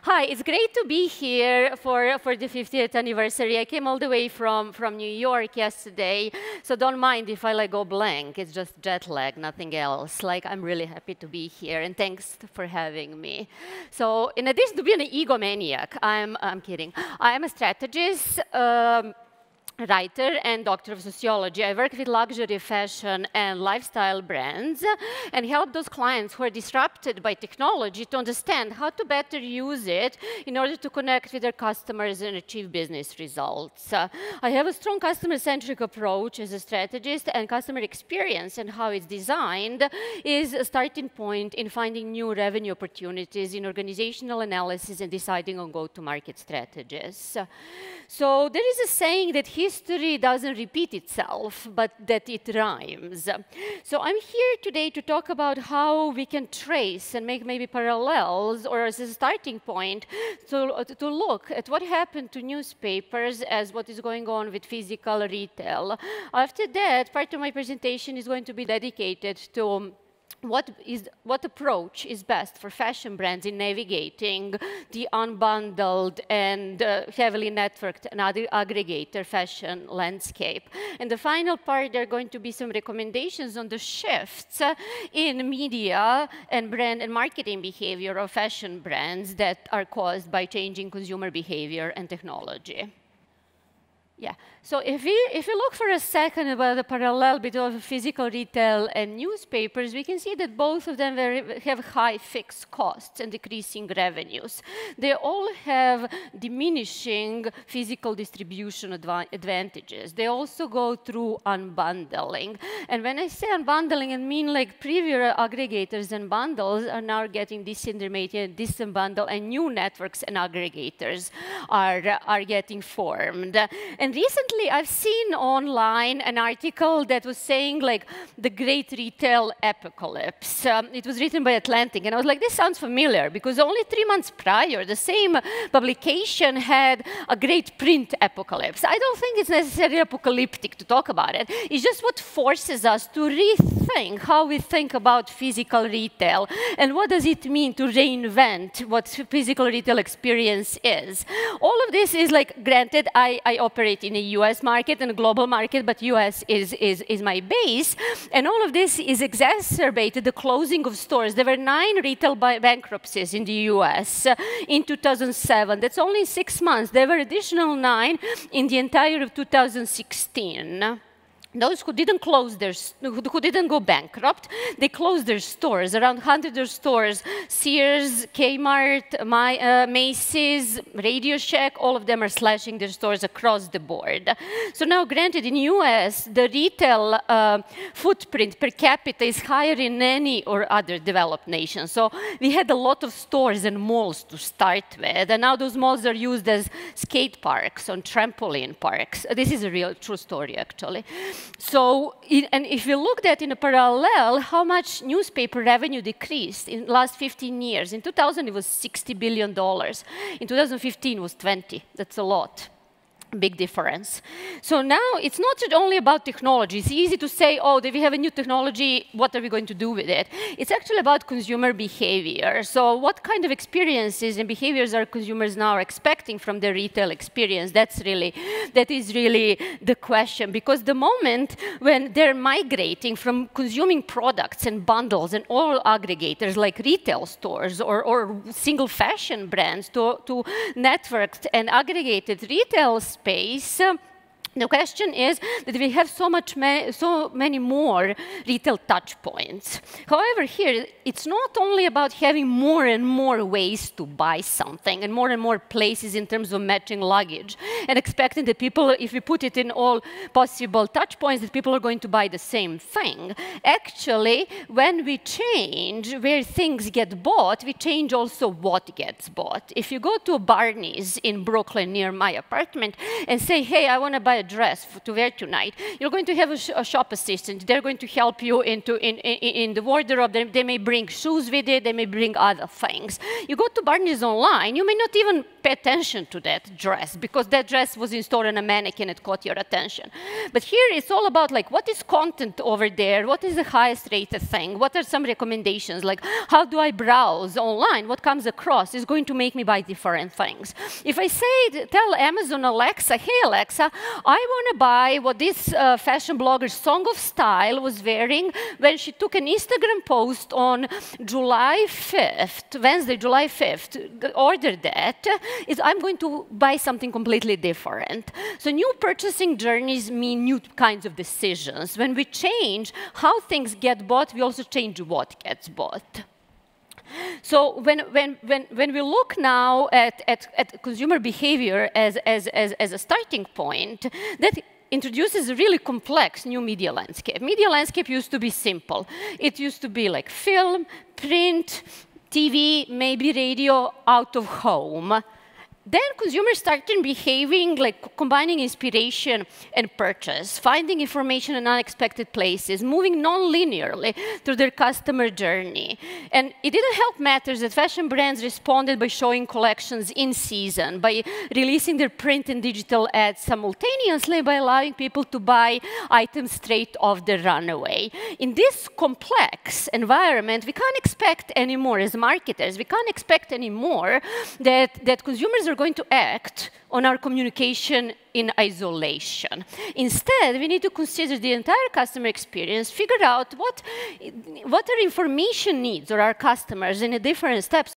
Hi, it's great to be here for the 50th anniversary. I came all the way from New York yesterday, so don't mind if I go blank. It's just jet lag, nothing else. I'm really happy to be here, and thanks for having me. So in addition to being an egomaniac, I'm kidding. I'm a strategist, writer and doctor of sociology. I work with luxury, fashion, and lifestyle brands and help those clients who are disrupted by technology to understand how to better use it in order to connect with their customers and achieve business results. I have a strong customer-centric approach as a strategist, and customer experience and how it's designed is a starting point in finding new revenue opportunities in organizational analysis and deciding on go-to-market strategies. So there is a saying that history doesn't repeat itself, but that it rhymes. So I'm here today to talk about how we can trace and make maybe parallels, or as a starting point, to look at what happened to newspapers as what is going on with physical retail. After that, part of my presentation is going to be dedicated to what approach is best for fashion brands in navigating the unbundled and heavily networked and aggregator fashion landscape. And the final part, there are going to be some recommendations on the shifts in media and brand and marketing behavior of fashion brands that are caused by changing consumer behavior and technology. Yeah, so if we look for a second about the parallel between physical retail and newspapers, we can see that both of them have high fixed costs and decreasing revenues. They all have diminishing physical distribution advantages. They also go through unbundling. And when I say unbundling, I mean previous aggregators and bundles are now getting disintermediated, disunbundled, and new networks and aggregators are getting formed. And recently, I've seen online an article that was saying, the great retail apocalypse. It was written by Atlantic, and I was like, this sounds familiar, because only 3 months prior, the same publication had a great print apocalypse. I don't think it's necessarily apocalyptic to talk about it. It's just what forces us to rethink how we think about physical retail, and what does it mean to reinvent what physical retail experience is. All of this is granted, I operate in a US market and a global market, but US is my base. And all of this is exacerbated the closing of stores. There were 9 retail bankruptcies in the US in 2007. That's only 6 months. There were additional 9 in the entire of 2016. Those who didn't close who didn't go bankrupt, they closed their stores. Around 100 of stores, Sears, Kmart, Macy's, Radio Shack, all of them are slashing their stores across the board. So now, granted, in US, the retail footprint per capita is higher in any or other developed nation. So we had a lot of stores and malls to start with, and now those malls are used as skate parks and trampoline parks. This is a real true story, actually. So, and if you looked at in a parallel, how much newspaper revenue decreased in the last 15 years. In 2000, it was $60 billion. In 2015, it was 20. That's a lot. Big difference. So now it's not only about technology. It's easy to say, oh, we have a new technology, what are we going to do with it? It's actually about consumer behavior. So what kind of experiences and behaviors are consumers now expecting from their retail experience? That is really the question. Because the moment when they're migrating from consuming products and bundles and all aggregators like retail stores or single fashion brands to networked and aggregated retail space, the question is that we have so many more retail touch points. However, here, it's not only about having more and more ways to buy something and more places in terms of matching luggage and expecting that people, if we put it in all possible touch points, that people are going to buy the same thing. Actually, when we change where things get bought, we change also what gets bought. If you go to a Barney's in Brooklyn near my apartment and say, hey, I want to buy a dress to wear tonight. You're going to have a shop assistant. They're going to help you in the wardrobe. They may bring shoes with it. They may bring other things. You go to Barney's online, you may not even pay attention to that dress because that dress was installed on a mannequin. It caught your attention. But here it's all about like what is content over there? What is the highest rated thing? What are some recommendations? Like how do I browse online? What comes across is going to make me buy different things. If I say, tell Amazon Alexa, hey Alexa, I want to buy what this fashion blogger Song of Style was wearing when she took an Instagram post on July 5th, Wednesday, July 5th, order that, I'm going to buy something completely different. So new purchasing journeys mean new kinds of decisions. When we change how things get bought, we also change what gets bought. So when we look now at consumer behavior as a starting point, that introduces a really complex new media landscape. Media landscape used to be simple. It used to be like film, print, TV, maybe radio, out of home. Then consumers started behaving like combining inspiration and purchase, finding information in unexpected places, moving non-linearly through their customer journey. And it didn't help matters that fashion brands responded by showing collections in season, by releasing their print and digital ads simultaneously, by allowing people to buy items straight off the runway. In this complex environment, we can't expect anymore as marketers, we can't expect anymore that consumers are going to act on our communication in isolation. Instead, we need to consider the entire customer experience, figure out what our information needs or our customers in a different steps.